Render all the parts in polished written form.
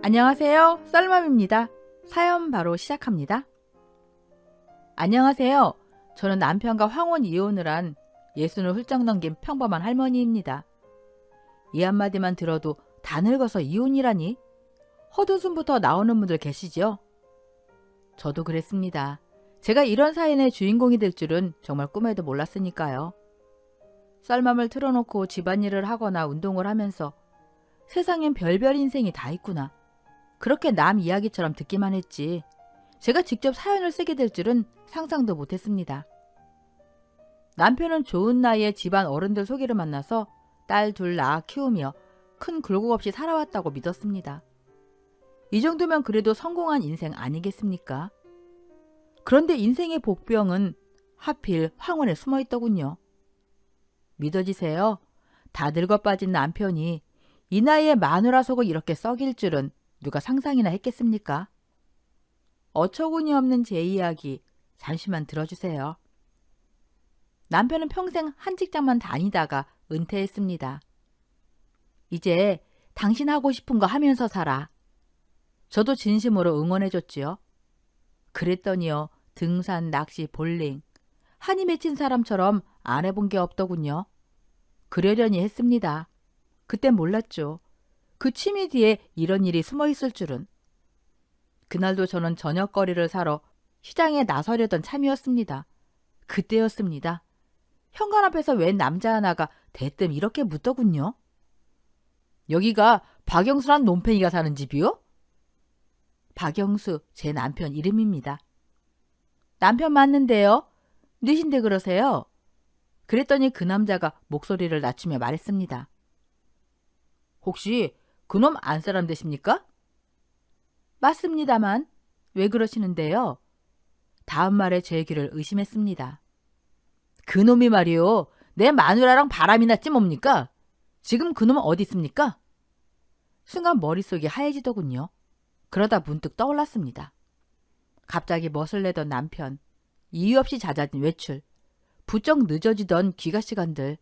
안녕하세요. 썰맘입니다. 사연 바로 시작합니다. 안녕하세요. 저는 남편과 황혼 이혼을 한 60을 훌쩍 넘긴 평범한 할머니입니다. 이 한마디만 들어도 다 늙어서 이혼이라니? 헛웃음부터 나오는 분들 계시죠? 저도 그랬습니다. 제가 이런 사연의 주인공이 될 줄은 정말 꿈에도 몰랐으니까요. 썰맘을 틀어놓고 집안일을 하거나 운동을 하면서 세상엔 별별 인생이 다 있구나. 그렇게 남 이야기처럼 듣기만 했지 제가 직접 사연을 쓰게 될 줄은 상상도 못했습니다. 남편은 좋은 나이에 집안 어른들 소개를 만나서 딸 둘 낳아 키우며 큰 굴곡 없이 살아왔다고 믿었습니다. 이 정도면 그래도 성공한 인생 아니겠습니까? 그런데 인생의 복병은 하필 황혼에 숨어있더군요. 믿어지세요? 다 늙어 빠진 남편이 이 나이에 마누라 속을 이렇게 썩일 줄은 누가 상상이나 했겠습니까? 어처구니 없는 제 이야기 잠시만 들어주세요. 남편은 평생 한 직장만 다니다가 은퇴했습니다. 이제 당신 하고 싶은 거 하면서 살아. 저도 진심으로 응원해줬지요. 그랬더니요. 등산, 낚시, 볼링. 한이 맺힌 사람처럼 안 해본 게 없더군요. 그러려니 했습니다. 그땐 몰랐죠. 그 취미 뒤에 이런 일이 숨어 있을 줄은. 그날도 저는 저녁거리를 사러 시장에 나서려던 참이었습니다. 그때였습니다. 현관 앞에서 웬 남자 하나가 대뜸 이렇게 묻더군요. 여기가 박영수란 놈팽이가 사는 집이요? 박영수, 제 남편 이름입니다. 남편 맞는데요? 늦신데 그러세요? 그랬더니 그 남자가 목소리를 낮추며 말했습니다. 혹시 그놈 안 사람 되십니까? 맞습니다만 왜 그러시는데요? 다음 말에 제 귀를 의심했습니다. 그놈이 말이요. 내 마누라랑 바람이 났지 뭡니까? 지금 그놈은 어디 있습니까? 순간 머릿속이 하얘지더군요. 그러다 문득 떠올랐습니다. 갑자기 멋을 내던 남편, 이유 없이 잦아진 외출, 부쩍 늦어지던 귀가 시간들.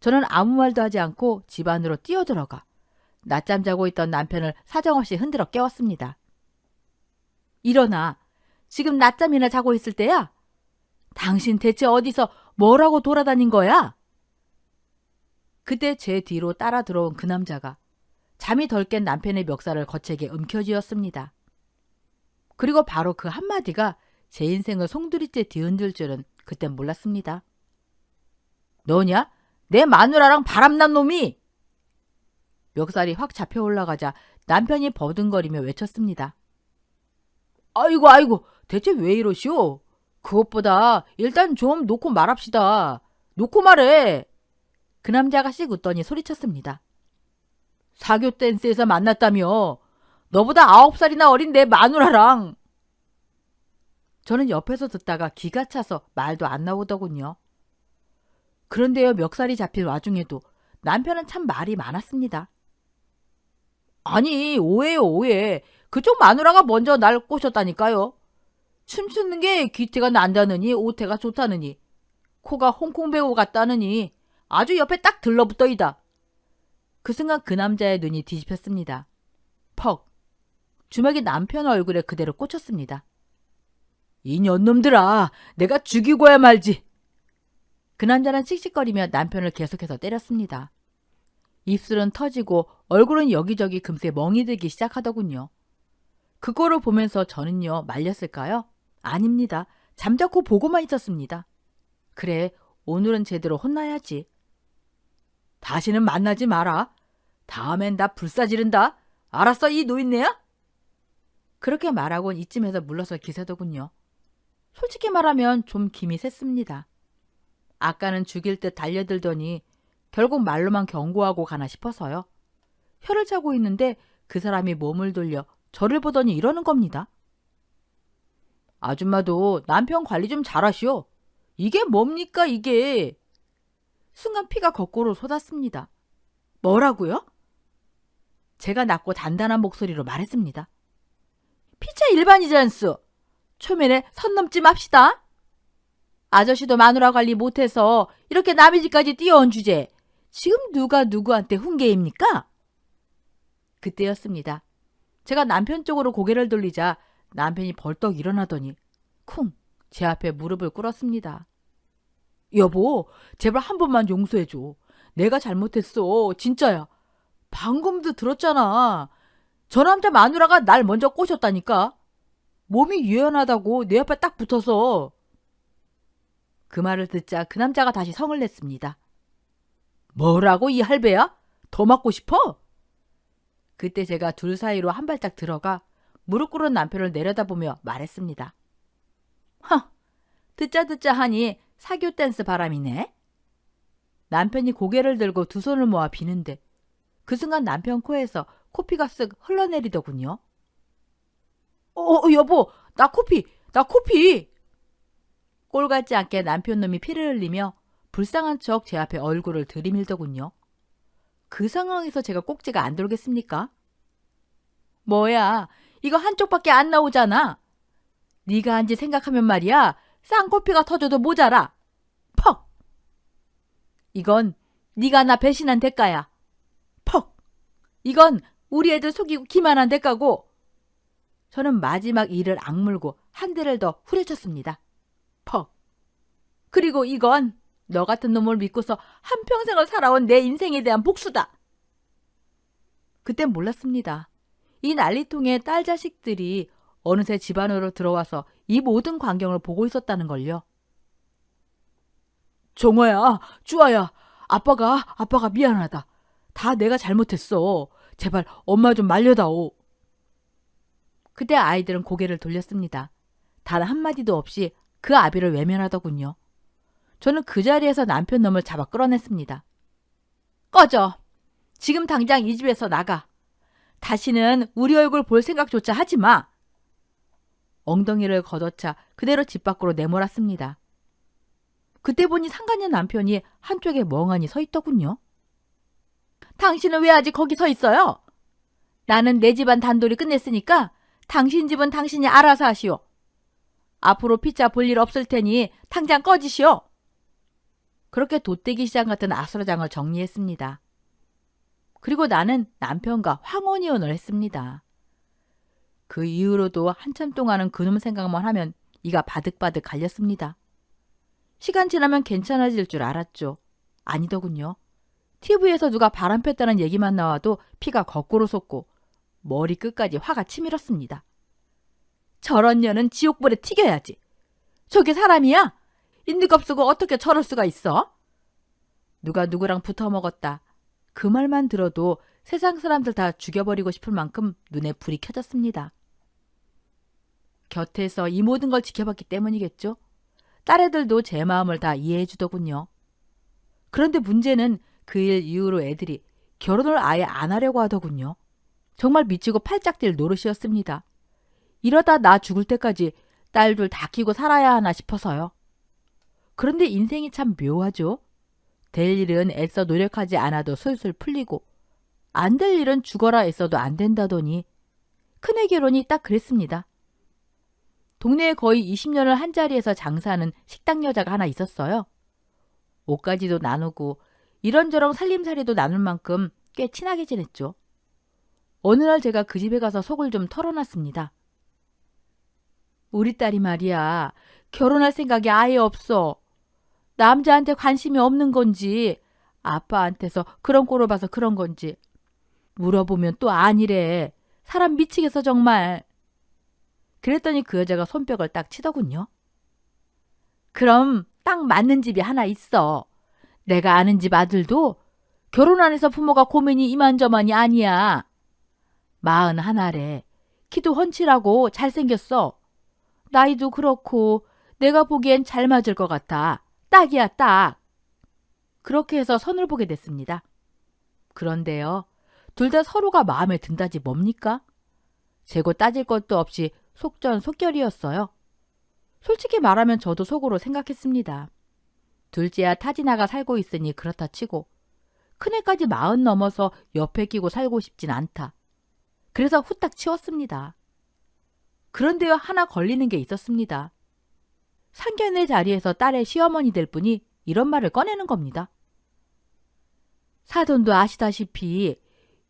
저는 아무 말도 하지 않고 집 안으로 뛰어들어가 낮잠 자고 있던 남편을 사정없이 흔들어 깨웠습니다. 일어나. 지금 낮잠이나 자고 있을 때야? 당신 대체 어디서 뭐라고 돌아다닌 거야? 그때 제 뒤로 따라 들어온 그 남자가 잠이 덜 깬 남편의 멱살을 거칠게 움켜쥐었습니다. 그리고 바로 그 한마디가 제 인생을 송두리째 뒤흔들 줄은 그땐 몰랐습니다. 너냐? 내 마누라랑 바람난 놈이! 멱살이 확 잡혀 올라가자 남편이 버둥거리며 외쳤습니다. 아이고, 대체 왜 이러시오? 그것보다 일단 좀 놓고 말합시다. 놓고 말해. 그 남자가 씩 웃더니 소리쳤습니다. 사교 댄스에서 만났다며. 너보다 9살이나 어린 내 마누라랑. 저는 옆에서 듣다가 기가 차서 말도 안 나오더군요. 그런데요, 멱살이 잡힌 와중에도 남편은 참 말이 많았습니다. 아니, 오해요, 오해. 그쪽 마누라가 먼저 날 꼬셨다니까요. 춤추는 게 귀태가 난다느니 오태가 좋다느니 코가 홍콩 배우 같다느니 아주 옆에 딱 들러붙어이다. 그 순간 그 남자의 눈이 뒤집혔습니다. 퍽. 주먹이 남편 얼굴에 그대로 꽂혔습니다. 이 년놈들아, 내가 죽이고야 말지. 그 남자는 씩씩거리며 남편을 계속해서 때렸습니다. 입술은 터지고 얼굴은 여기저기 금세 멍이 들기 시작하더군요. 그거를 보면서 저는요, 말렸을까요? 아닙니다. 잠자코 보고만 있었습니다. 그래, 오늘은 제대로 혼나야지. 다시는 만나지 마라. 다음엔 나 불사지른다. 알았어, 이 노인네야? 그렇게 말하곤 이쯤에서 물러서 기세더군요. 솔직히 말하면 좀 김이 샜습니다. 아까는 죽일 듯 달려들더니 결국 말로만 경고하고 가나 싶어서요. 혀를 차고 있는데 그 사람이 몸을 돌려 저를 보더니 이러는 겁니다. 아줌마도 남편 관리 좀 잘하시오. 이게 뭡니까 이게. 순간 피가 거꾸로 쏟았습니다. 뭐라고요? 제가 낮고 단단한 목소리로 말했습니다. 피차 일반이잖소. 초면에 선 넘지 맙시다. 아저씨도 마누라 관리 못해서 이렇게 남의 집까지 뛰어온 주제. 지금 누가 누구한테 훈계입니까? 그때였습니다. 제가 남편 쪽으로 고개를 돌리자 남편이 벌떡 일어나더니 쿵! 제 앞에 무릎을 꿇었습니다. 여보, 제발 한 번만 용서해줘. 내가 잘못했어. 진짜야. 방금도 들었잖아. 저 남자 마누라가 날 먼저 꼬셨다니까. 몸이 유연하다고 내 옆에 딱 붙어서. 그 말을 듣자 그 남자가 다시 성을 냈습니다. 뭐라고 이 할배야? 더 맞고 싶어? 그때 제가 둘 사이로 한 발짝 들어가 무릎 꿇은 남편을 내려다보며 말했습니다. 허, 듣자 하니 사교 댄스 바람이네. 남편이 고개를 들고 두 손을 모아 비는데 그 순간 남편 코에서 코피가 쓱 흘러내리더군요. 여보, 나 코피. 꼴 같지 않게 남편 놈이 피를 흘리며 불쌍한 척 제 앞에 얼굴을 들이밀더군요. 그 상황에서 제가 꼭지가 안 돌겠습니까? 뭐야, 이거 한쪽밖에 안 나오잖아. 네가 한지 생각하면 말이야, 쌍코피가 터져도 모자라. 퍽! 이건 네가 나 배신한 대가야. 퍽! 이건 우리 애들 속이고 기만한 대가고. 저는 마지막 이를 악물고 한 대를 더 후려쳤습니다. 퍽! 그리고 이건 너 같은 놈을 믿고서 한평생을 살아온 내 인생에 대한 복수다. 그땐 몰랐습니다. 이 난리통에 딸 자식들이 어느새 집 안으로 들어와서 이 모든 광경을 보고 있었다는 걸요. 정화야, 쭈아야, 아빠가 미안하다. 다 내가 잘못했어. 제발 엄마 좀 말려다오. 그때 아이들은 고개를 돌렸습니다. 단 한마디도 없이 그 아비를 외면하더군요. 저는 그 자리에서 남편 놈을 잡아 끌어냈습니다. 꺼져. 지금 당장 이 집에서 나가. 다시는 우리 얼굴 볼 생각조차 하지 마. 엉덩이를 걷어차 그대로 집 밖으로 내몰았습니다. 그때 보니 상간녀 남편이 한쪽에 멍하니 서 있더군요. 당신은 왜 아직 거기 서 있어요? 나는 내 집안 단돌이 끝냈으니까 당신 집은 당신이 알아서 하시오. 앞으로 피자 볼 일 없을 테니 당장 꺼지시오. 그렇게 돗대기 시장 같은 아수라장을 정리했습니다. 그리고 나는 남편과 황혼이혼을 했습니다. 그 이후로도 한참 동안은 그놈 생각만 하면 이가 바득바득 갈렸습니다. 시간 지나면 괜찮아질 줄 알았죠. 아니더군요. TV에서 누가 바람 폈다는 얘기만 나와도 피가 거꾸로 솟고 머리 끝까지 화가 치밀었습니다. 저런 년은 지옥불에 튀겨야지. 저게 사람이야? 인두껍수고 어떻게 저럴 수가 있어? 누가 누구랑 붙어먹었다. 그 말만 들어도 세상 사람들 다 죽여버리고 싶을 만큼 눈에 불이 켜졌습니다. 곁에서 이 모든 걸 지켜봤기 때문이겠죠. 딸애들도 제 마음을 다 이해해 주더군요. 그런데 문제는 그 일 이후로 애들이 결혼을 아예 안 하려고 하더군요. 정말 미치고 팔짝 뛸 노릇이었습니다. 이러다 나 죽을 때까지 딸들 다 키고 살아야 하나 싶어서요. 그런데 인생이 참 묘하죠. 될 일은 애써 노력하지 않아도 술술 풀리고 안 될 일은 죽어라 애써도 안 된다더니 큰애 결혼이 딱 그랬습니다. 동네에 거의 20년을 한자리에서 장사하는 식당 여자가 하나 있었어요. 옷가지도 나누고 이런저런 살림살이도 나눌 만큼 꽤 친하게 지냈죠. 어느 날 제가 그 집에 가서 속을 좀 털어놨습니다. 우리 딸이 말이야, 결혼할 생각이 아예 없어. 남자한테 관심이 없는 건지 아빠한테서 그런 꼴을 봐서 그런 건지 물어보면 또 아니래. 사람 미치겠어 정말. 그랬더니 그 여자가 손뼉을 딱 치더군요. 그럼 딱 맞는 집이 하나 있어. 내가 아는 집 아들도 결혼 안 해서 부모가 고민이 이만저만이 아니야. 41래. 키도 훤칠하고 잘생겼어. 나이도 그렇고 내가 보기엔 잘 맞을 것 같아. 딱이야 딱. 그렇게 해서 선을 보게 됐습니다. 그런데요. 둘 다 서로가 마음에 든다지 뭡니까? 재고 따질 것도 없이 속전속결이었어요. 솔직히 말하면 저도 속으로 생각했습니다. 둘째야 타지나가 살고 있으니 그렇다 치고 큰애까지 40 넘어서 옆에 끼고 살고 싶진 않다. 그래서 후딱 치웠습니다. 그런데요 하나 걸리는 게 있었습니다. 상견례 자리에서 딸의 시어머니 될 분이 이런 말을 꺼내는 겁니다. 사돈도 아시다시피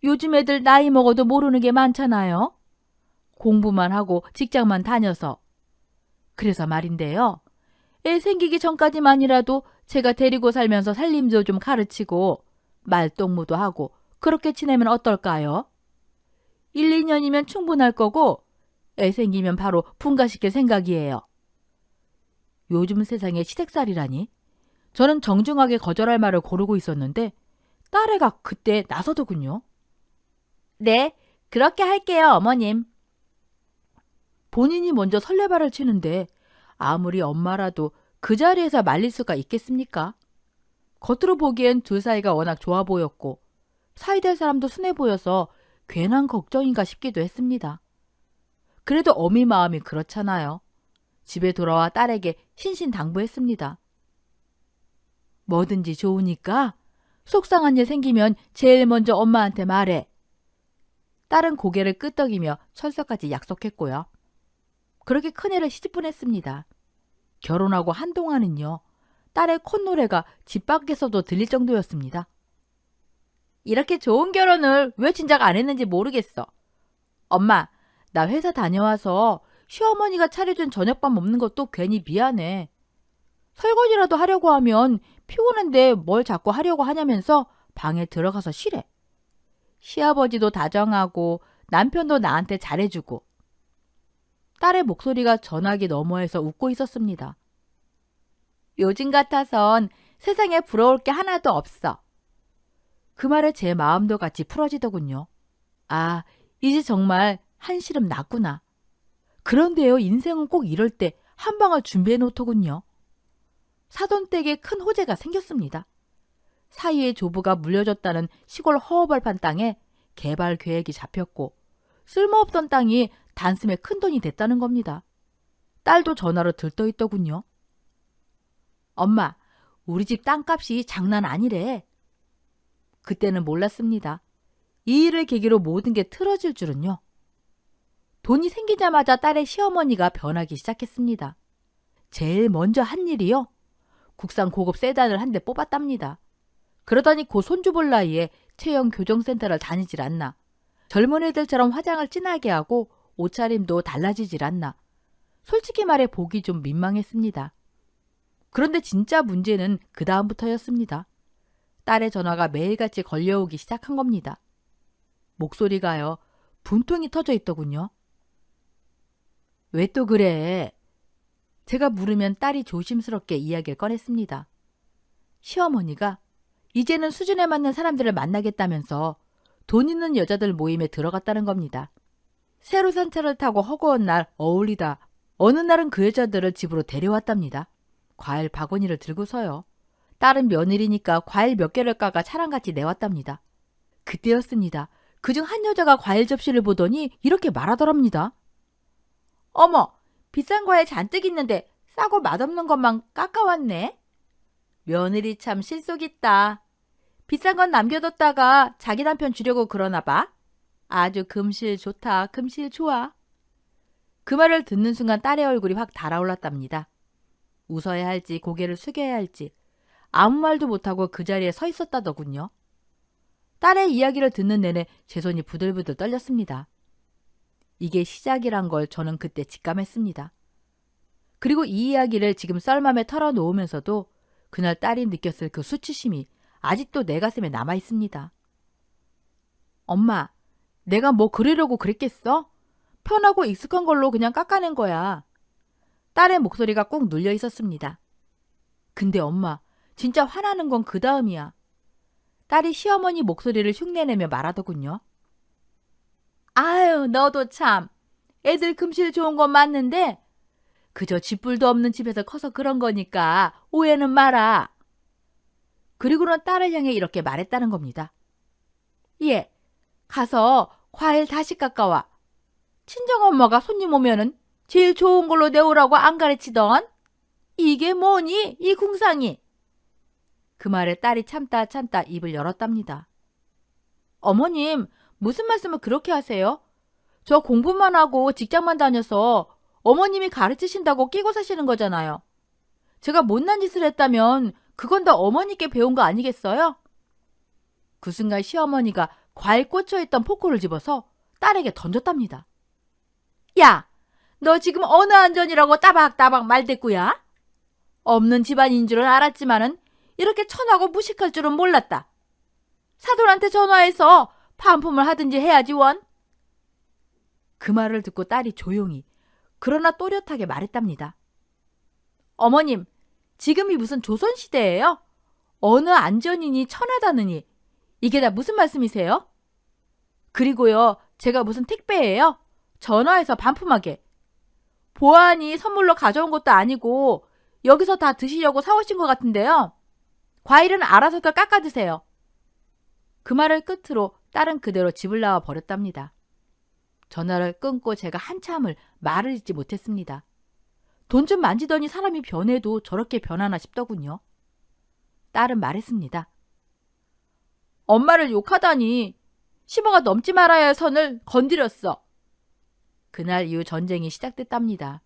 요즘 애들 나이 먹어도 모르는 게 많잖아요. 공부만 하고 직장만 다녀서. 그래서 말인데요. 애 생기기 전까지만이라도 제가 데리고 살면서 살림도 좀 가르치고 말동무도 하고 그렇게 지내면 어떨까요? 1, 2년이면 충분할 거고 애 생기면 바로 분가시킬 생각이에요. 요즘 세상에 시댁살이라니. 저는 정중하게 거절할 말을 고르고 있었는데 딸애가 그때 나서더군요. 네, 그렇게 할게요, 어머님. 본인이 먼저 설레발을 치는데 아무리 엄마라도 그 자리에서 말릴 수가 있겠습니까? 겉으로 보기엔 둘 사이가 워낙 좋아 보였고 사이될 사람도 순해 보여서 괜한 걱정인가 싶기도 했습니다. 그래도 어미 마음이 그렇잖아요. 집에 돌아와 딸에게 신신당부했습니다. 뭐든지 좋으니까 속상한 일 생기면 제일 먼저 엄마한테 말해. 딸은 고개를 끄덕이며 철석같이 약속했고요. 그렇게 큰애를 시집보냈습니다. 결혼하고 한동안은요. 딸의 콧노래가 집 밖에서도 들릴 정도였습니다. 이렇게 좋은 결혼을 왜 진작 안 했는지 모르겠어. 엄마, 나 회사 다녀와서 시어머니가 차려준 저녁밥 먹는 것도 괜히 미안해. 설거지라도 하려고 하면 피곤한데 뭘 자꾸 하려고 하냐면서 방에 들어가서 쉬래. 시아버지도 다정하고 남편도 나한테 잘해주고. 딸의 목소리가 전화기 너머에서 웃고 있었습니다. 요즘 같아선 세상에 부러울 게 하나도 없어. 그 말에 제 마음도 같이 풀어지더군요. 아, 이제 정말 한시름 났구나. 그런데요, 인생은 꼭 이럴 때 한 방을 준비해 놓더군요. 사돈댁에 큰 호재가 생겼습니다. 사이에 조부가 물려줬다는 시골 허허벌판 땅에 개발 계획이 잡혔고 쓸모없던 땅이 단숨에 큰돈이 됐다는 겁니다. 딸도 전화로 들떠있더군요. 엄마, 우리 집 땅값이 장난 아니래. 그때는 몰랐습니다. 이 일을 계기로 모든 게 틀어질 줄은요. 돈이 생기자마자 딸의 시어머니가 변하기 시작했습니다. 제일 먼저 한 일이요. 국산 고급 세단을 한 대 뽑았답니다. 그러더니 고 손주 볼 나이에 체형 교정센터를 다니질 않나. 젊은 애들처럼 화장을 진하게 하고 옷차림도 달라지질 않나. 솔직히 말해 보기 좀 민망했습니다. 그런데 진짜 문제는 그 다음부터였습니다. 딸의 전화가 매일같이 걸려오기 시작한 겁니다. 목소리가요. 분통이 터져 있더군요. 왜 또 그래? 제가 물으면 딸이 조심스럽게 이야기를 꺼냈습니다. 시어머니가 이제는 수준에 맞는 사람들을 만나겠다면서 돈 있는 여자들 모임에 들어갔다는 겁니다. 새로 산 차를 타고 허구한 날 어울리다 어느 날은 그 여자들을 집으로 데려왔답니다. 과일 바구니를 들고서요. 딸은 며느리니까 과일 몇 개를 까가 차랑같이 내왔답니다. 그때였습니다. 그중 한 여자가 과일 접시를 보더니 이렇게 말하더랍니다. 어머, 비싼 과일 잔뜩 있는데 싸고 맛없는 것만 깎아왔네. 며느리 참 실속 있다. 비싼 건 남겨뒀다가 자기 남편 주려고 그러나 봐. 아주 금실 좋다, 금실 좋아. 그 말을 듣는 순간 딸의 얼굴이 확 달아올랐답니다. 웃어야 할지 고개를 숙여야 할지 아무 말도 못하고 그 자리에 서 있었다더군요. 딸의 이야기를 듣는 내내 제 손이 부들부들 떨렸습니다. 이게 시작이란 걸 저는 그때 직감했습니다. 그리고 이 이야기를 지금 썰맘에 털어놓으면서도 그날 딸이 느꼈을 그 수치심이 아직도 내 가슴에 남아있습니다. 엄마, 내가 뭐 그러려고 그랬겠어? 편하고 익숙한 걸로 그냥 깎아낸 거야. 딸의 목소리가 꾹 눌려 있었습니다. 근데 엄마, 진짜 화나는 건 그 다음이야. 딸이 시어머니 목소리를 흉내내며 말하더군요. 아유, 너도 참. 애들 금실 좋은 건 맞는데 그저 쥐뿔도 없는 집에서 커서 그런 거니까 오해는 마라. 그리고는 딸을 향해 이렇게 말했다는 겁니다. 예, 가서 과일 다시 깎아와. 친정엄마가 손님 오면은 제일 좋은 걸로 내오라고 안 가르치던. 이게 뭐니, 이 궁상이. 그 말에 딸이 참다 입을 열었답니다. 어머님, 무슨 말씀을 그렇게 하세요? 저 공부만 하고 직장만 다녀서 어머님이 가르치신다고 끼고 사시는 거잖아요. 제가 못난 짓을 했다면 그건 다 어머니께 배운 거 아니겠어요? 그 순간 시어머니가 과일 꽂혀있던 포크를 집어서 딸에게 던졌답니다. 야, 너 지금 어느 안전이라고 따박따박 말대꾸야? 없는 집안인 줄은 알았지만은 이렇게 천하고 무식할 줄은 몰랐다. 사돈한테 전화해서 반품을 하든지 해야지 원. 그 말을 듣고 딸이 조용히 그러나 또렷하게 말했답니다. 어머님, 지금이 무슨 조선시대예요? 어느 안전이니 천하다느니 이게 다 무슨 말씀이세요? 그리고요, 제가 무슨 택배예요? 전화해서 반품하게. 보안이 선물로 가져온 것도 아니고 여기서 다 드시려고 사오신 것 같은데요. 과일은 알아서들 깎아 드세요. 그 말을 끝으로 딸은 그대로 집을 나와 버렸답니다. 전화를 끊고 제가 한참을 말을 잇지 못했습니다. 돈 좀 만지더니 사람이 변해도 저렇게 변하나 싶더군요. 딸은 말했습니다. 엄마를 욕하다니 시모가 넘지 말아야 할 선을 건드렸어. 그날 이후 전쟁이 시작됐답니다.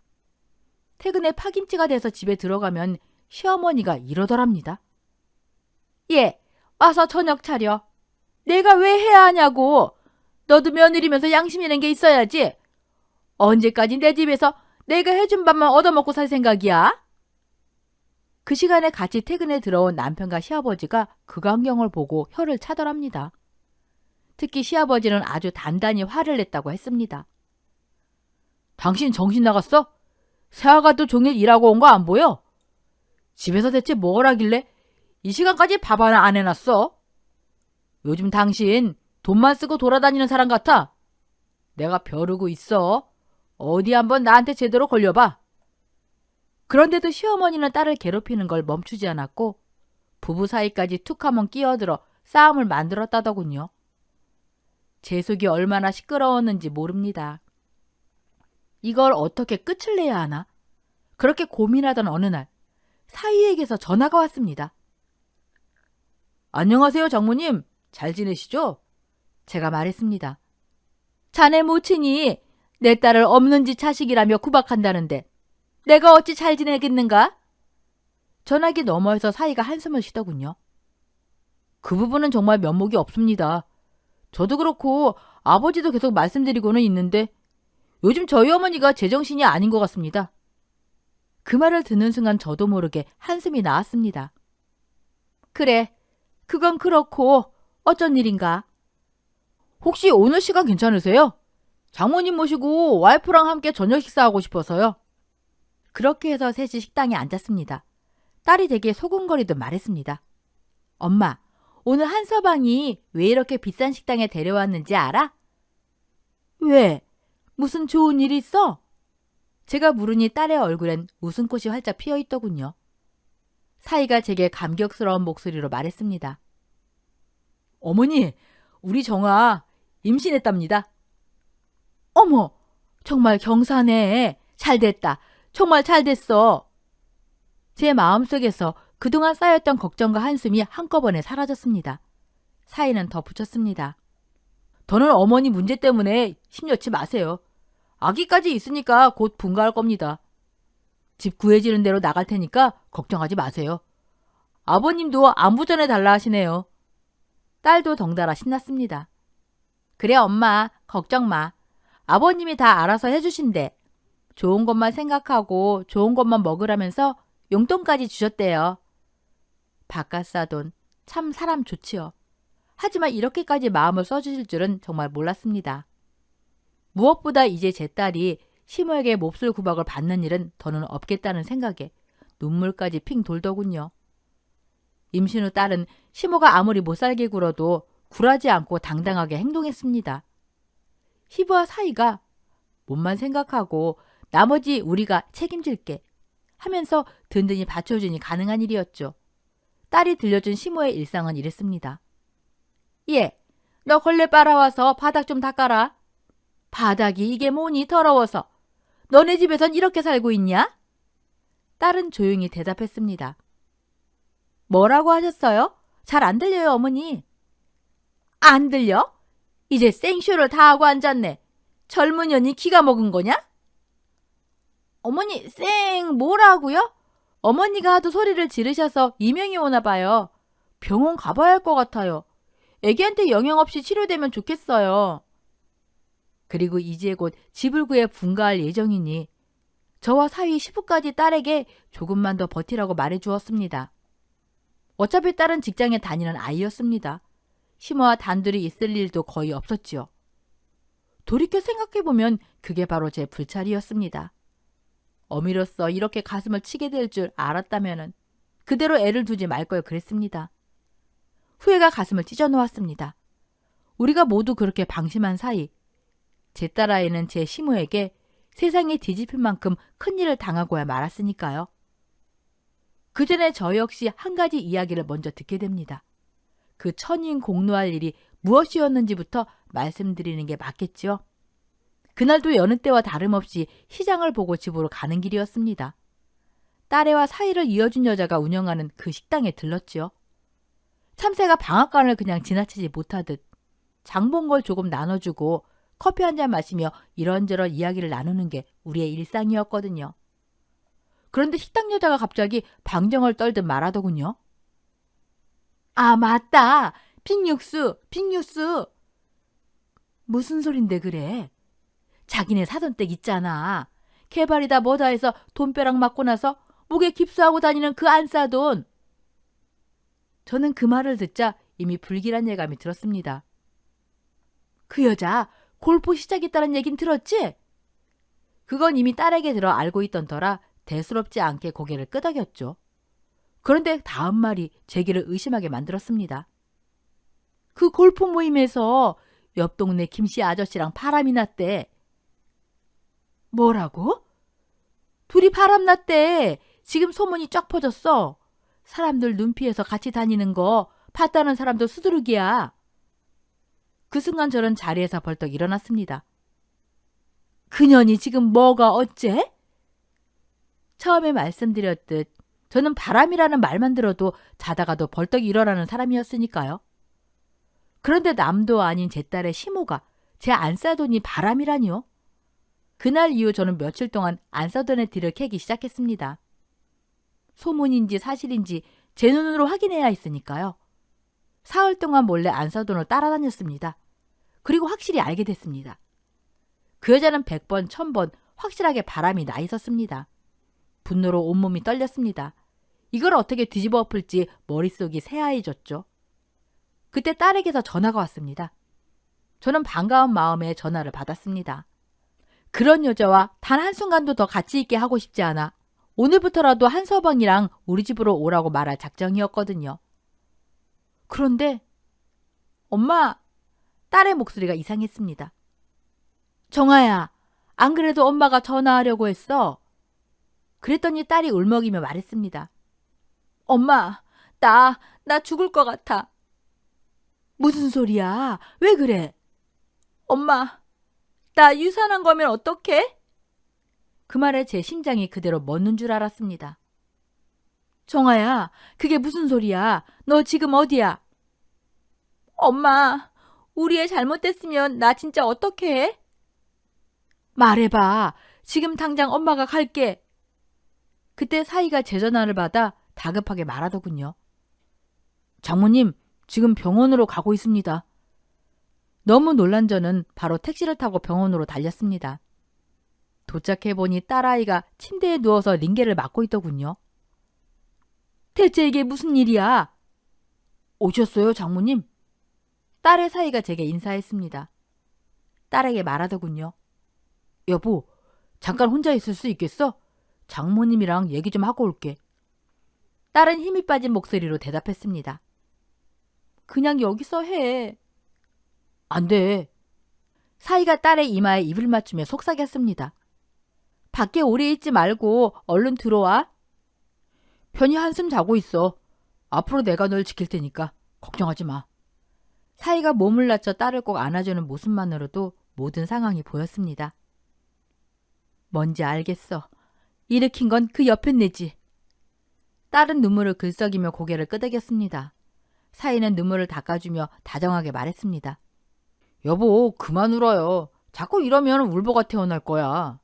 퇴근에 파김치가 돼서 집에 들어가면 시어머니가 이러더랍니다. 예, 와서 저녁 차려. 내가 왜 해야 하냐고. 너도 며느리면서 양심이란 게 있어야지. 언제까지 내 집에서 내가 해준 밥만 얻어먹고 살 생각이야? 그 시간에 같이 퇴근에 들어온 남편과 시아버지가 그 광경을 보고 혀를 차더랍니다. 특히 시아버지는 아주 단단히 화를 냈다고 했습니다. 당신 정신 나갔어? 새아가도 종일 일하고 온 거 안 보여? 집에서 대체 뭘 하길래 이 시간까지 밥 하나 안 해놨어? 요즘 당신 돈만 쓰고 돌아다니는 사람 같아. 내가 벼르고 있어. 어디 한번 나한테 제대로 걸려봐. 그런데도 시어머니는 딸을 괴롭히는 걸 멈추지 않았고 부부 사이까지 툭 한번 끼어들어 싸움을 만들었다더군요. 제 속이 얼마나 시끄러웠는지 모릅니다. 이걸 어떻게 끝을 내야 하나? 그렇게 고민하던 어느 날 사위에게서 전화가 왔습니다. 안녕하세요, 장모님. 잘 지내시죠? 제가 말했습니다. 자네 모친이 내 딸을 없는 지 자식이라며 구박한다는데 내가 어찌 잘 지내겠는가? 전화기 너머에서 사위가 한숨을 쉬더군요. 그 부분은 정말 면목이 없습니다. 저도 그렇고 아버지도 계속 말씀드리고는 있는데 요즘 저희 어머니가 제정신이 아닌 것 같습니다. 그 말을 듣는 순간 저도 모르게 한숨이 나왔습니다. 그래, 그건 그렇고 어쩐 일인가? 혹시 오늘 시간 괜찮으세요? 장모님 모시고 와이프랑 함께 저녁 식사하고 싶어서요. 그렇게 해서 셋이 식당에 앉았습니다. 딸이 되게 소곤거리듯 말했습니다. 엄마, 오늘 한서방이 왜 이렇게 비싼 식당에 데려왔는지 알아? 왜? 무슨 좋은 일 있어? 제가 물으니 딸의 얼굴엔 웃음꽃이 활짝 피어있더군요. 사이가 제게 감격스러운 목소리로 말했습니다. 어머니, 우리 정아 임신했답니다. 어머, 정말 경사네. 잘됐다. 정말 잘됐어. 제 마음속에서 그동안 쌓였던 걱정과 한숨이 한꺼번에 사라졌습니다. 사이는 덧붙였습니다. 더는 어머니 문제 때문에 심려치 마세요. 아기까지 있으니까 곧 분가할 겁니다. 집 구해지는 대로 나갈 테니까 걱정하지 마세요. 아버님도 안부 전해달라 하시네요. 딸도 덩달아 신났습니다. 그래 엄마, 걱정 마. 아버님이 다 알아서 해주신대. 좋은 것만 생각하고 좋은 것만 먹으라면서 용돈까지 주셨대요. 바깥사돈, 참 사람 좋지요. 하지만 이렇게까지 마음을 써주실 줄은 정말 몰랐습니다. 무엇보다 이제 제 딸이 시모에게 몹쓸 구박을 받는 일은 더는 없겠다는 생각에 눈물까지 핑 돌더군요. 임신 후 딸은 시모가 아무리 못살게 굴어도 굴하지 않고 당당하게 행동했습니다. 희부와 사이가 몸만 생각하고 나머지 우리가 책임질게 하면서 든든히 받쳐주니 가능한 일이었죠. 딸이 들려준 시모의 일상은 이랬습니다. 예, 너 걸레 빨아와서 바닥 좀 닦아라. 바닥이 이게 뭐니 더러워서. 너네 집에선 이렇게 살고 있냐? 딸은 조용히 대답했습니다. 뭐라고 하셨어요? 잘 안 들려요, 어머니. 안 들려? 이제 생쇼를 다 하고 앉았네. 젊은 년이 기가 먹은 거냐? 어머니, 뭐라고요? 어머니가 하도 소리를 지르셔서 이명이 오나 봐요. 병원 가봐야 할 것 같아요. 애기한테 영향 없이 치료되면 좋겠어요. 그리고 이제 곧 집을 구해 분가할 예정이니 저와 사위 시부까지 딸에게 조금만 더 버티라고 말해주었습니다. 어차피 딸은 직장에 다니는 아이였습니다. 시모와 단둘이 있을 일도 거의 없었지요. 돌이켜 생각해보면 그게 바로 제 불찰이었습니다. 어미로서 이렇게 가슴을 치게 될 줄 알았다면 그대로 애를 두지 말 걸 그랬습니다. 후회가 가슴을 찢어놓았습니다. 우리가 모두 그렇게 방심한 사이 제 딸아이는 제 시모에게 세상이 뒤집힐 만큼 큰일을 당하고야 말았으니까요. 그 전에 저 역시 한 가지 이야기를 먼저 듣게 됩니다. 그 천인 공노할 일이 무엇이었는지부터 말씀드리는 게 맞겠지요. 그날도 여느 때와 다름없이 시장을 보고 집으로 가는 길이었습니다. 딸애와 사이를 이어준 여자가 운영하는 그 식당에 들렀지요. 참새가 방앗간을 그냥 지나치지 못하듯 장 본 걸 조금 나눠주고 커피 한 잔 마시며 이런저런 이야기를 나누는 게 우리의 일상이었거든요. 그런데 식당 여자가 갑자기 방정을 떨듯 말하더군요. 아, 맞다. 빅육수, 빅육수. 무슨 소린데 그래? 자기네 사돈 댁 있잖아. 개발이다 뭐다 해서 돈벼락 맞고 나서 목에 깁스하고 다니는 그 안싸돈. 저는 그 말을 듣자 이미 불길한 예감이 들었습니다. 그 여자 골프 시작했다는 얘긴 들었지? 그건 이미 딸에게 들어 알고 있던 터라 대수롭지 않게 고개를 끄덕였죠. 그런데 다음 말이 제 귀를 의심하게 만들었습니다. 그 골프 모임에서 옆 동네 김씨 아저씨랑 바람이 났대. 뭐라고? 둘이 바람 났대. 지금 소문이 쫙 퍼졌어. 사람들 눈 피해서 같이 다니는 거 봤다는 사람도 수두룩이야. 그 순간 저는 자리에서 벌떡 일어났습니다. 그년이 지금 뭐가 어째? 처음에 말씀드렸듯 저는 바람이라는 말만 들어도 자다가도 벌떡 일어나는 사람이었으니까요. 그런데 남도 아닌 제 딸의 시모가 제 안싸돈이 바람이라니요? 그날 이후 저는 며칠 동안 안싸돈의 뒤를 캐기 시작했습니다. 소문인지 사실인지 제 눈으로 확인해야 했으니까요. 사흘 동안 몰래 안싸돈을 따라다녔습니다. 그리고 확실히 알게 됐습니다. 그 여자는 100번, 1000번 확실하게 바람이 나 있었습니다. 분노로 온몸이 떨렸습니다. 이걸 어떻게 뒤집어 엎을지 머릿속이 새하얘졌죠. 그때 딸에게서 전화가 왔습니다. 저는 반가운 마음에 전화를 받았습니다. 그런 여자와 단 한순간도 더 같이 있게 하고 싶지 않아 오늘부터라도 한서방이랑 우리 집으로 오라고 말할 작정이었거든요. 그런데 엄마, 딸의 목소리가 이상했습니다. 정아야, 안 그래도 엄마가 전화하려고 했어. 그랬더니 딸이 울먹이며 말했습니다. 엄마, 나 죽을 것 같아. 무슨 소리야? 왜 그래? 엄마, 나 유산한 거면 어떡해? 그 말에 제 심장이 그대로 멎는 줄 알았습니다. 정아야, 그게 무슨 소리야? 너 지금 어디야? 엄마, 우리 애 잘못됐으면 나 진짜 어떡해? 말해봐. 지금 당장 엄마가 갈게. 그때 사이가 제 전화를 받아 다급하게 말하더군요. 장모님, 지금 병원으로 가고 있습니다. 너무 놀란 저는 바로 택시를 타고 병원으로 달렸습니다. 도착해보니 딸아이가 침대에 누워서 링게를 맞고 있더군요. 대체 이게 무슨 일이야? 오셨어요, 장모님? 딸의 사이가 제게 인사했습니다. 딸에게 말하더군요. 여보, 잠깐 혼자 있을 수 있겠어? 장모님이랑 얘기 좀 하고 올게. 딸은 힘이 빠진 목소리로 대답했습니다. 그냥 여기서 해. 안 돼. 사이가 딸의 이마에 입을 맞추며 속삭였습니다. 밖에 오래 있지 말고 얼른 들어와. 편히 한숨 자고 있어. 앞으로 내가 널 지킬 테니까 걱정하지 마. 사이가 몸을 낮춰 딸을 꼭 안아주는 모습만으로도 모든 상황이 보였습니다. 뭔지 알겠어. 일으킨 건 그 옆에 내지. 딸은 눈물을 글썩이며 고개를 끄덕였습니다. 사이는 눈물을 닦아주며 다정하게 말했습니다. 여보, 그만 울어요. 자꾸 이러면 울보가 태어날 거야.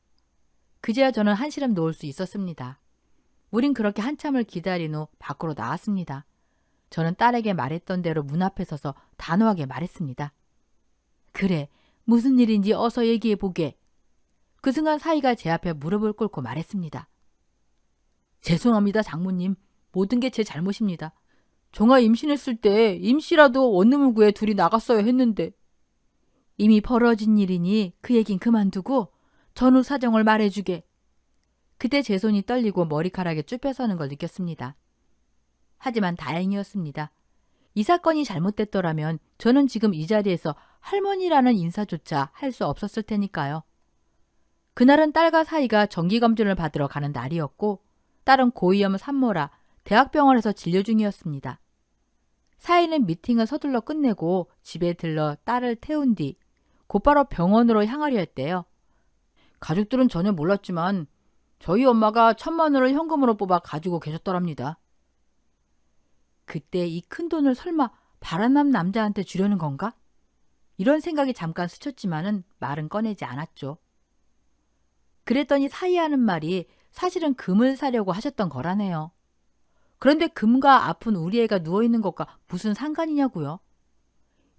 그제야 저는 한시름 놓을 수 있었습니다. 우린 그렇게 한참을 기다린 후 밖으로 나왔습니다. 저는 딸에게 말했던 대로 문 앞에 서서 단호하게 말했습니다. 그래, 무슨 일인지 어서 얘기해 보게. 그 순간 사위가 제 앞에 무릎을 꿇고 말했습니다. 죄송합니다, 장모님. 모든 게 제 잘못입니다. 종아 임신했을 때 임시라도 원룸을 구해 둘이 나갔어야 했는데. 이미 벌어진 일이니 그 얘긴 그만두고 전후 사정을 말해주게. 그때 제 손이 떨리고 머리카락에 쭈뼛서는 걸 느꼈습니다. 하지만 다행이었습니다. 이 사건이 잘못됐더라면 저는 지금 이 자리에서 할머니라는 인사조차 할 수 없었을 테니까요. 그날은 딸과 사이가 정기검진을 받으러 가는 날이었고 딸은 고위험 산모라 대학병원에서 진료 중이었습니다. 사이는 미팅을 서둘러 끝내고 집에 들러 딸을 태운 뒤 곧바로 병원으로 향하려 했대요. 가족들은 전혀 몰랐지만 저희 엄마가 1,000만 원을 현금으로 뽑아 가지고 계셨더랍니다. 그때 이 큰돈을 설마 바람난 남자한테 주려는 건가? 이런 생각이 잠깐 스쳤지만은 말은 꺼내지 않았죠. 그랬더니 사이하는 말이 사실은 금을 사려고 하셨던 거라네요. 그런데 금과 아픈 우리 애가 누워있는 것과 무슨 상관이냐고요.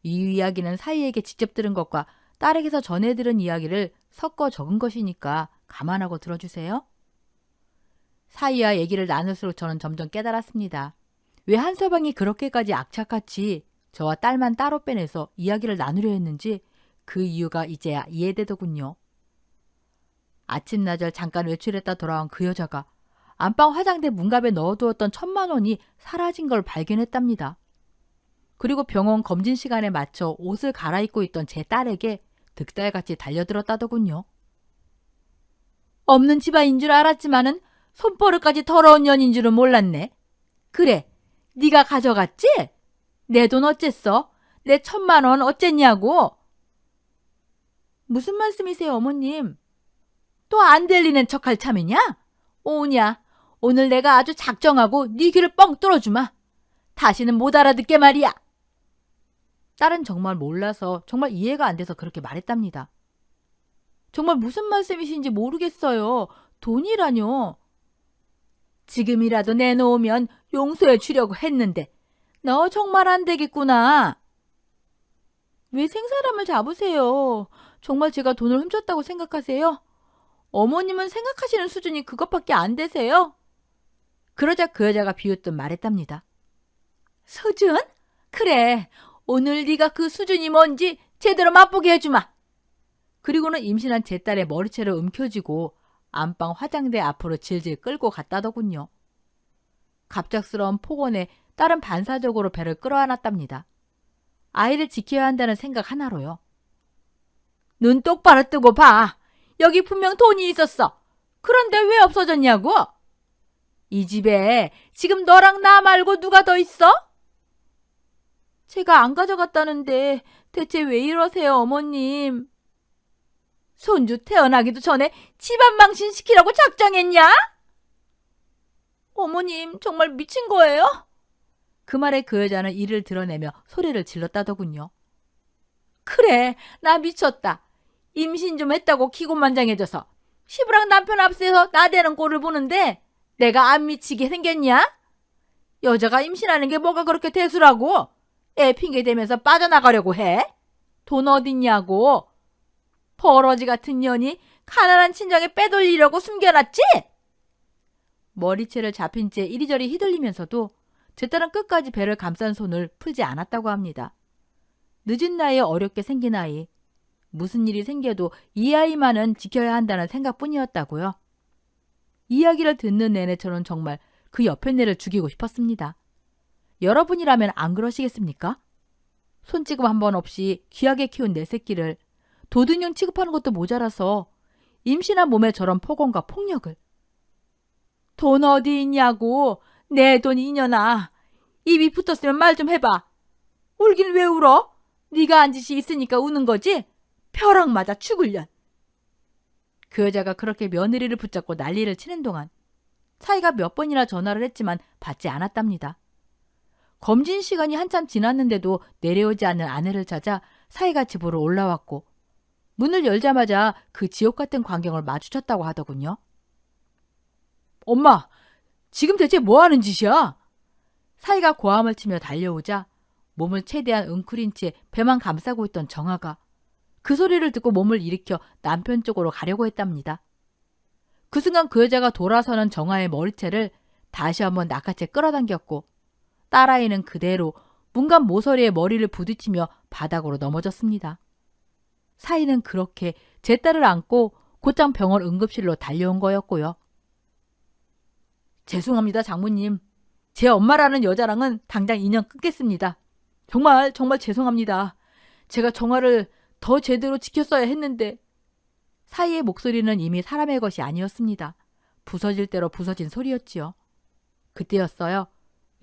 이 이야기는 사이에게 직접 들은 것과 딸에게서 전해 들은 이야기를 섞어 적은 것이니까 감안하고 들어주세요. 사이와 얘기를 나눌수록 저는 점점 깨달았습니다. 왜 한서방이 그렇게까지 악착같이 저와 딸만 따로 빼내서 이야기를 나누려 했는지 그 이유가 이제야 이해되더군요. 아침나절 잠깐 외출했다 돌아온 그 여자가 안방 화장대 문갑에 넣어두었던 1,000만 원이 사라진 걸 발견했답니다. 그리고 병원 검진 시간에 맞춰 옷을 갈아입고 있던 제 딸에게 득달같이 달려들었다더군요. 없는 집안인 줄 알았지만은 손버릇까지 더러운 년인 줄은 몰랐네. 그래, 네가 가져갔지? 내 돈 어쨌어? 내 1,000만 원 어쨌냐고? 무슨 말씀이세요, 어머님? 또 안 들리는 척할 참이냐? 오냐, 오늘 내가 아주 작정하고 네 귀를 뻥 뚫어주마. 다시는 못 알아듣게 말이야. 딸은 정말 몰라서 정말 이해가 안 돼서 그렇게 말했답니다. 정말 무슨 말씀이신지 모르겠어요. 돈이라뇨. 지금이라도 내놓으면 용서해 주려고 했는데 너 정말 안 되겠구나. 왜 생사람을 잡으세요? 정말 제가 돈을 훔쳤다고 생각하세요? 어머님은 생각하시는 수준이 그것밖에 안 되세요? 그러자 그 여자가 비웃듯 말했답니다. 수준? 그래, 오늘 네가 그 수준이 뭔지 제대로 맛보게 해주마. 그리고는 임신한 제 딸의 머리채를 움켜쥐고 안방 화장대 앞으로 질질 끌고 갔다더군요. 갑작스러운 폭언에 딸은 반사적으로 배를 끌어안았답니다. 아이를 지켜야 한다는 생각 하나로요. 눈 똑바로 뜨고 봐. 여기 분명 돈이 있었어. 그런데 왜 없어졌냐고? 이 집에 지금 너랑 나 말고 누가 더 있어? 제가 안 가져갔다는데 대체 왜 이러세요, 어머님? 손주 태어나기도 전에 집안 망신시키라고 작정했냐? 어머님, 정말 미친 거예요? 그 말에 그 여자는 이를 드러내며 소리를 질렀다더군요. 그래, 나 미쳤다. 임신 좀 했다고 기고만장해져서 시부랑 남편 앞에서 나대는 꼴을 보는데 내가 안 미치게 생겼냐? 여자가 임신하는 게 뭐가 그렇게 대수라고? 애 핑계대면서 빠져나가려고 해? 돈 어딨냐고? 버러지 같은 년이 가난한 친정에 빼돌리려고 숨겨놨지? 머리채를 잡힌 채 이리저리 휘둘리면서도 제 딸은 끝까지 배를 감싼 손을 풀지 않았다고 합니다. 늦은 나이에 어렵게 생긴 아이, 무슨 일이 생겨도 이 아이만은 지켜야 한다는 생각뿐이었다고요. 이야기를 듣는 내내 저는 정말 그 옆에 애를 죽이고 싶었습니다. 여러분이라면 안 그러시겠습니까? 손찌금 한 번 없이 귀하게 키운 내 새끼를 도둑년 취급하는 것도 모자라서 임신한 몸에 저런 폭언과 폭력을. 돈 어디 있냐고. 내 돈 이년아. 입이 붙었으면 말 좀 해봐. 울긴 왜 울어? 네가 한 짓이 있으니까 우는 거지? 벼락 맞아 죽을련. 그 여자가 그렇게 며느리를 붙잡고 난리를 치는 동안 사이가 몇 번이나 전화를 했지만 받지 않았답니다. 검진 시간이 한참 지났는데도 내려오지 않는 아내를 찾아 사이가 집으로 올라왔고 문을 열자마자 그 지옥 같은 광경을 마주쳤다고 하더군요. 엄마, 지금 대체 뭐 하는 짓이야? 사이가 고함을 치며 달려오자 몸을 최대한 웅크린 채 배만 감싸고 있던 정아가 그 소리를 듣고 몸을 일으켜 남편 쪽으로 가려고 했답니다. 그 순간 그 여자가 돌아서는 정아의 머리채를 다시 한번 낚아채 끌어당겼고 딸아이는 그대로 문간 모서리에 머리를 부딪히며 바닥으로 넘어졌습니다. 사이는 그렇게 제 딸을 안고 곧장 병원 응급실로 달려온 거였고요. 죄송합니다, 장모님. 제 엄마라는 여자랑은 당장 인연 끊겠습니다. 정말 죄송합니다. 제가 정아를 더 제대로 지켰어야 했는데. 사이의 목소리는 이미 사람의 것이 아니었습니다. 부서질 대로 부서진 소리였지요. 그때였어요.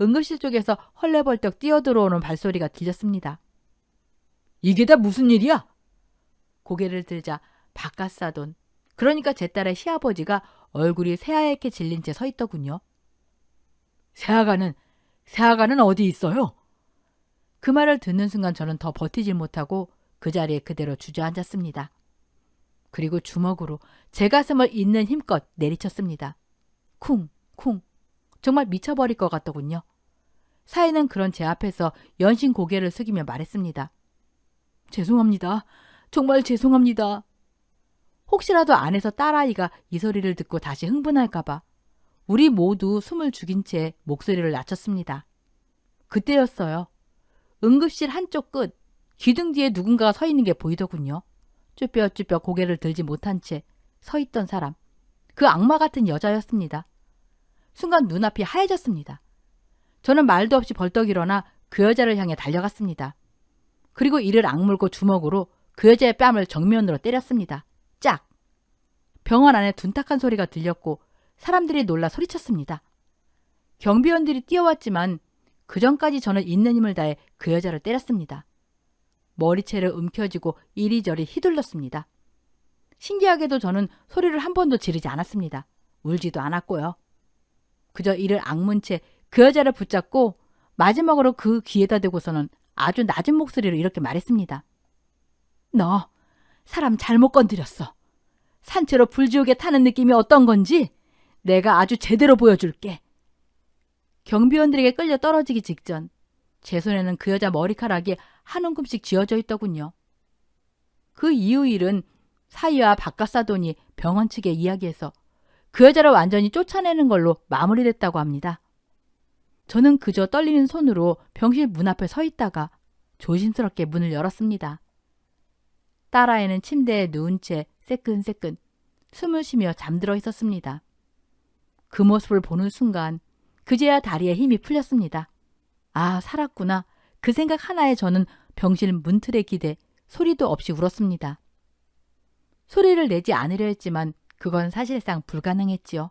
응급실 쪽에서 헐레벌떡 뛰어들어오는 발소리가 들렸습니다. 이게 다 무슨 일이야? 고개를 들자 바깥사돈, 그러니까 제 딸의 시아버지가 얼굴이 새하얗게 질린 채 서 있더군요. 새아가는 어디 있어요? 그 말을 듣는 순간 저는 더 버티질 못하고 그 자리에 그대로 주저앉았습니다. 그리고 주먹으로 제 가슴을 있는 힘껏 내리쳤습니다. 쿵, 쿵. 정말 미쳐버릴 것 같더군요. 사이는 그런 제 앞에서 연신 고개를 숙이며 말했습니다. 죄송합니다. 정말 죄송합니다. 혹시라도 안에서 딸아이가 이 소리를 듣고 다시 흥분할까봐 우리 모두 숨을 죽인 채 목소리를 낮췄습니다. 그때였어요. 응급실 한쪽 끝, 기둥 뒤에 누군가가 서 있는 게 보이더군요. 쭈뼛쭈뼛 고개를 들지 못한 채 서 있던 사람, 그 악마 같은 여자였습니다. 순간 눈앞이 하얘졌습니다. 저는 말도 없이 벌떡 일어나 그 여자를 향해 달려갔습니다. 그리고 이를 악물고 주먹으로 그 여자의 뺨을 정면으로 때렸습니다. 짝! 병원 안에 둔탁한 소리가 들렸고 사람들이 놀라 소리쳤습니다. 경비원들이 뛰어왔지만 그 전까지 저는 있는 힘을 다해 그 여자를 때렸습니다. 머리채를 움켜쥐고 이리저리 휘둘렀습니다. 신기하게도 저는 소리를 한 번도 지르지 않았습니다. 울지도 않았고요. 그저 이를 악문 채 그 여자를 붙잡고 마지막으로 그 귀에다 대고서는 아주 낮은 목소리로 이렇게 말했습니다. 너 사람 잘못 건드렸어. 산채로 불지옥에 타는 느낌이 어떤 건지 내가 아주 제대로 보여줄게. 경비원들에게 끌려 떨어지기 직전 제 손에는 그 여자 머리카락이 한 움큼씩 쥐어져 있더군요. 그 이후 일은 사이와 바깥사돈이 병원 측에 이야기해서 그 여자를 완전히 쫓아내는 걸로 마무리됐다고 합니다. 저는 그저 떨리는 손으로 병실 문 앞에 서 있다가 조심스럽게 문을 열었습니다. 딸아이는 침대에 누운 채 새끈새끈 숨을 쉬며 잠들어 있었습니다. 그 모습을 보는 순간 그제야 다리에 힘이 풀렸습니다. 아, 살았구나. 그 생각 하나에 저는 병실 문틀에 기대 소리도 없이 울었습니다. 소리를 내지 않으려 했지만 그건 사실상 불가능했지요.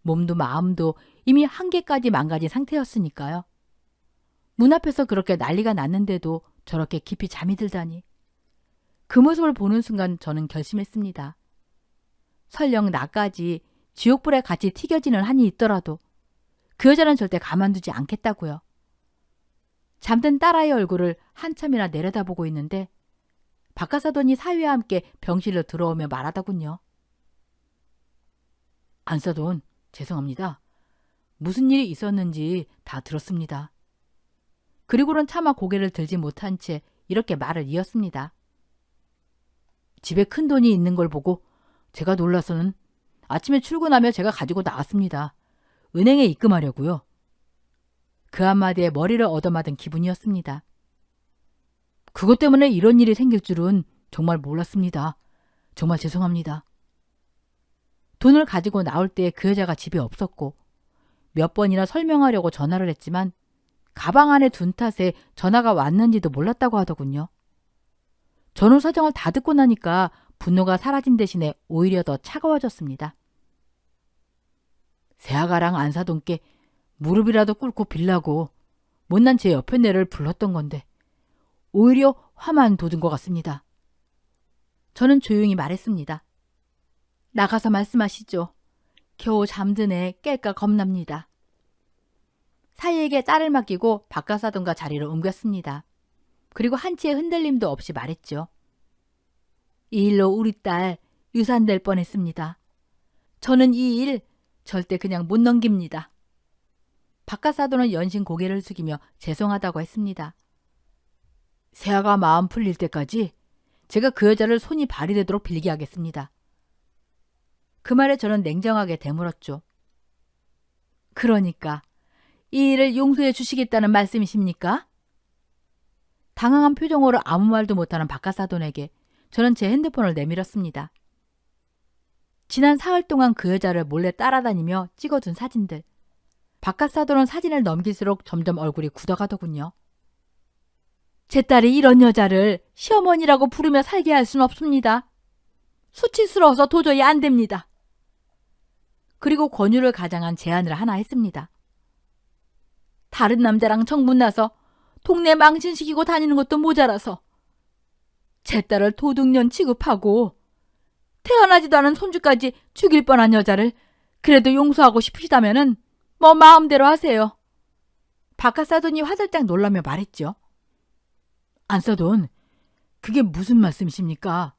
몸도 마음도 이미 한계까지 망가진 상태였으니까요. 문 앞에서 그렇게 난리가 났는데도 저렇게 깊이 잠이 들다니. 그 모습을 보는 순간 저는 결심했습니다. 설령 나까지 지옥불에 같이 튀겨지는 한이 있더라도 그 여자는 절대 가만두지 않겠다고요. 잠든 딸아이 얼굴을 한참이나 내려다보고 있는데 바깥사돈이 사위와 함께 병실로 들어오며 말하더군요. 안사돈, 죄송합니다. 무슨 일이 있었는지 다 들었습니다. 그리고는 차마 고개를 들지 못한 채 이렇게 말을 이었습니다. 집에 큰 돈이 있는 걸 보고 제가 놀라서는 아침에 출근하며 제가 가지고 나왔습니다. 은행에 입금하려고요. 그 한마디에 머리를 얻어맞은 기분이었습니다. 그것 때문에 이런 일이 생길 줄은 정말 몰랐습니다. 정말 죄송합니다. 돈을 가지고 나올 때 그 여자가 집에 없었고 몇 번이나 설명하려고 전화를 했지만 가방 안에 둔 탓에 전화가 왔는지도 몰랐다고 하더군요. 전후 사정을 다 듣고 나니까 분노가 사라진 대신에 오히려 더 차가워졌습니다. 새아가랑 안사돈께 무릎이라도 꿇고 빌라고 못난 제 옆에 내를 불렀던 건데 오히려 화만 돋은 것 같습니다. 저는 조용히 말했습니다. 나가서 말씀하시죠. 겨우 잠든 애 깰까 겁납니다. 사이에게 딸을 맡기고 바깥사돈과 자리를 옮겼습니다. 그리고 한치의 흔들림도 없이 말했죠. 이 일로 우리 딸 유산될 뻔했습니다. 저는 이 일 절대 그냥 못 넘깁니다. 바깥사돈은 연신 고개를 숙이며 죄송하다고 했습니다. 새아가 마음 풀릴 때까지 제가 그 여자를 손이 발이 되도록 빌게 하겠습니다. 그 말에 저는 냉정하게 되물었죠. 그러니까 이 일을 용서해 주시겠다는 말씀이십니까? 당황한 표정으로 아무 말도 못하는 박카사돈에게 저는 제 핸드폰을 내밀었습니다. 지난 사흘 동안 그 여자를 몰래 따라다니며 찍어둔 사진들. 박카사돈은 사진을 넘길수록 점점 얼굴이 굳어가더군요. 제 딸이 이런 여자를 시어머니라고 부르며 살게 할 수는 없습니다. 수치스러워서 도저히 안 됩니다. 그리고 권유를 가장한 제안을 하나 했습니다. 다른 남자랑 정분나서 동네 망신시키고 다니는 것도 모자라서 제 딸을 도둑년 취급하고 태어나지도 않은 손주까지 죽일 뻔한 여자를 그래도 용서하고 싶으시다면은 뭐 마음대로 하세요. 박카사돈이 화들짝 놀라며 말했죠. 안사돈, 그게 무슨 말씀이십니까?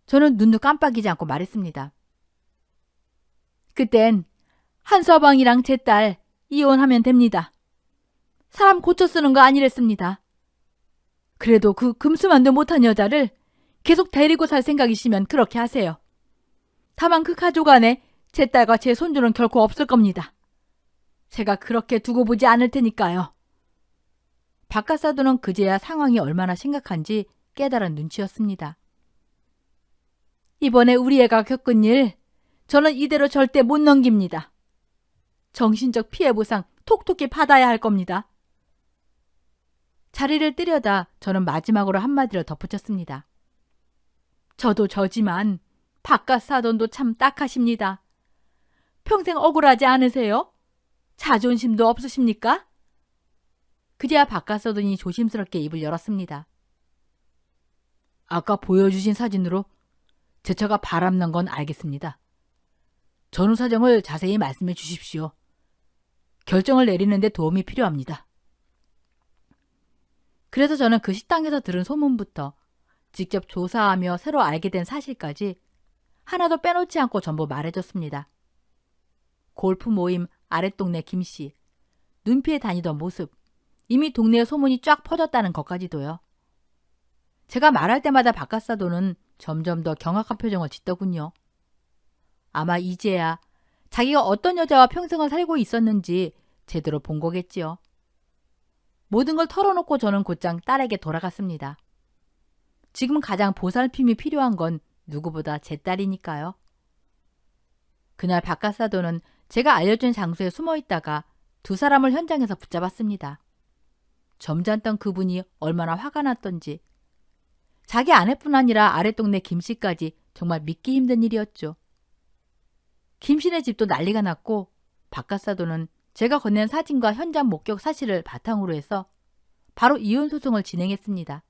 저는 눈도 깜빡이지 않고 말했습니다. 그땐 한서방이랑 제 딸 이혼하면 됩니다. 사람 고쳐 쓰는 거 아니랬습니다. 그래도 그 금수만도 못한 여자를 계속 데리고 살 생각이시면 그렇게 하세요. 다만 그 가족 안에 제 딸과 제 손주는 결코 없을 겁니다. 제가 그렇게 두고 보지 않을 테니까요. 박카사돈은 그제야 상황이 얼마나 심각한지 깨달은 눈치였습니다. 이번에 우리 애가 겪은 일, 저는 이대로 절대 못 넘깁니다. 정신적 피해 보상 톡톡히 받아야 할 겁니다. 자리를 뜨려다 저는 마지막으로 한마디를 덧붙였습니다. 저도 저지만 박카사돈도 참 딱하십니다. 평생 억울하지 않으세요? 자존심도 없으십니까? 그제야 박카사돈이 조심스럽게 입을 열었습니다. 아까 보여주신 사진으로 제 차가 바람난 건 알겠습니다. 전후 사정을 자세히 말씀해 주십시오. 결정을 내리는데 도움이 필요합니다. 그래서 저는 그 식당에서 들은 소문부터 직접 조사하며 새로 알게 된 사실까지 하나도 빼놓지 않고 전부 말해줬습니다. 골프 모임 아랫동네 김씨, 눈피해 다니던 모습, 이미 동네에 소문이 쫙 퍼졌다는 것까지도요. 제가 말할 때마다 박카사돈은 점점 더 경악한 표정을 짓더군요. 아마 이제야 자기가 어떤 여자와 평생을 살고 있었는지 제대로 본 거겠지요. 모든 걸 털어놓고 저는 곧장 딸에게 돌아갔습니다. 지금 가장 보살핌이 필요한 건 누구보다 제 딸이니까요. 그날 박카사돈은 제가 알려준 장소에 숨어 있다가 두 사람을 현장에서 붙잡았습니다. 점잖던 그분이 얼마나 화가 났던지, 자기 아내뿐 아니라 아랫동네 김씨까지 정말 믿기 힘든 일이었죠. 김씨네 집도 난리가 났고 박카사돈은 제가 건넨 사진과 현장 목격 사실을 바탕으로 해서 바로 이혼 소송을 진행했습니다.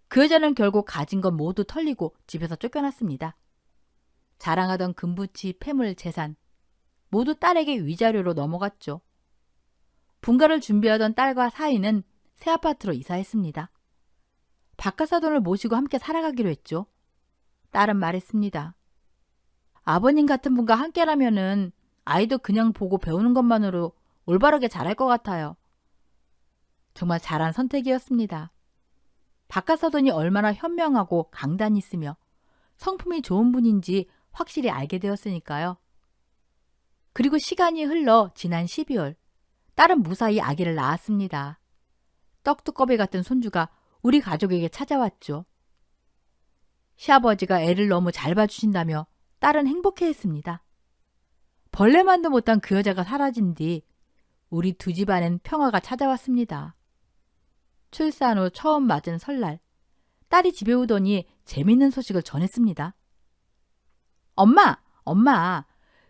그 여자는 결국 가진 건 모두 털리고 집에서 쫓겨났습니다. 자랑하던 금부치, 폐물, 재산 모두 딸에게 위자료로 넘어갔죠. 분가를 준비하던 딸과 사위는 새 아파트로 이사했습니다. 박카사돈을 모시고 함께 살아가기로 했죠. 딸은 말했습니다. 아버님 같은 분과 함께라면은 아이도 그냥 보고 배우는 것만으로 올바르게 자랄 것 같아요. 정말 잘한 선택이었습니다. 박카사돈이 얼마나 현명하고 강단이 있으며 성품이 좋은 분인지 확실히 알게 되었으니까요. 그리고 시간이 흘러 지난 12월, 딸은 무사히 아기를 낳았습니다. 떡두꺼비 같은 손주가 우리 가족에게 찾아왔죠. 시아버지가 애를 너무 잘 봐주신다며 딸은 행복해했습니다. 벌레만도 못한 그 여자가 사라진 뒤 우리 두 집안엔 평화가 찾아왔습니다. 출산 후 처음 맞은 설날, 딸이 집에 오더니 재밌는 소식을 전했습니다. 엄마,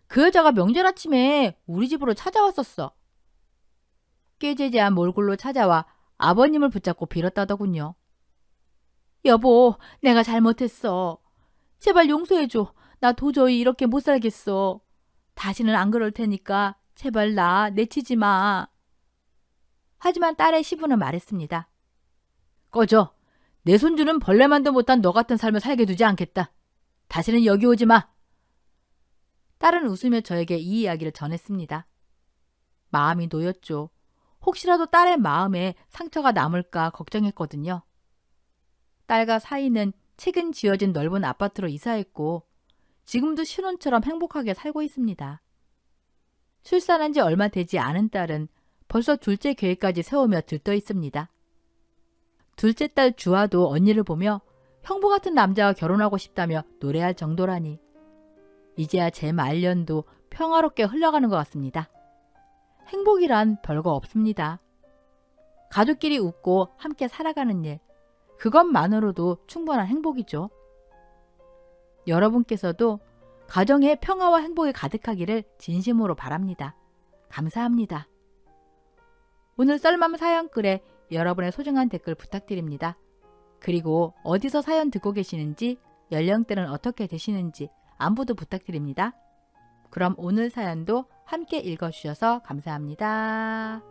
그 여자가 명절 아침에 우리 집으로 찾아왔었어. 꾀죄죄한 몰골로 찾아와 아버님을 붙잡고 빌었다더군요. 여보, 내가 잘못했어. 제발 용서해줘. 나 도저히 이렇게 못 살겠어. 다시는 안 그럴 테니까 제발 나 내치지 마. 하지만 딸의 시부는 말했습니다. 꺼져. 내 손주는 벌레만도 못한 너 같은 삶을 살게 두지 않겠다. 다시는 여기 오지 마. 딸은 웃으며 저에게 이 이야기를 전했습니다. 마음이 놓였죠. 혹시라도 딸의 마음에 상처가 남을까 걱정했거든요. 딸과 사이는 최근 지어진 넓은 아파트로 이사했고 지금도 신혼처럼 행복하게 살고 있습니다. 출산한 지 얼마 되지 않은 딸은 벌써 둘째 계획까지 세우며 들떠 있습니다. 둘째 딸 주아도 언니를 보며 형부 같은 남자와 결혼하고 싶다며 노래할 정도라니. 이제야 제 말년도 평화롭게 흘러가는 것 같습니다. 행복이란 별거 없습니다. 가족끼리 웃고 함께 살아가는 일, 그것만으로도 충분한 행복이죠. 여러분께서도 가정에 평화와 행복이 가득하기를 진심으로 바랍니다. 감사합니다. 오늘 썰맘 사연글에 여러분의 소중한 댓글 부탁드립니다. 그리고 어디서 사연 듣고 계시는지, 연령대는 어떻게 되시는지 안부도 부탁드립니다. 그럼 오늘 사연도 함께 읽어주셔서 감사합니다.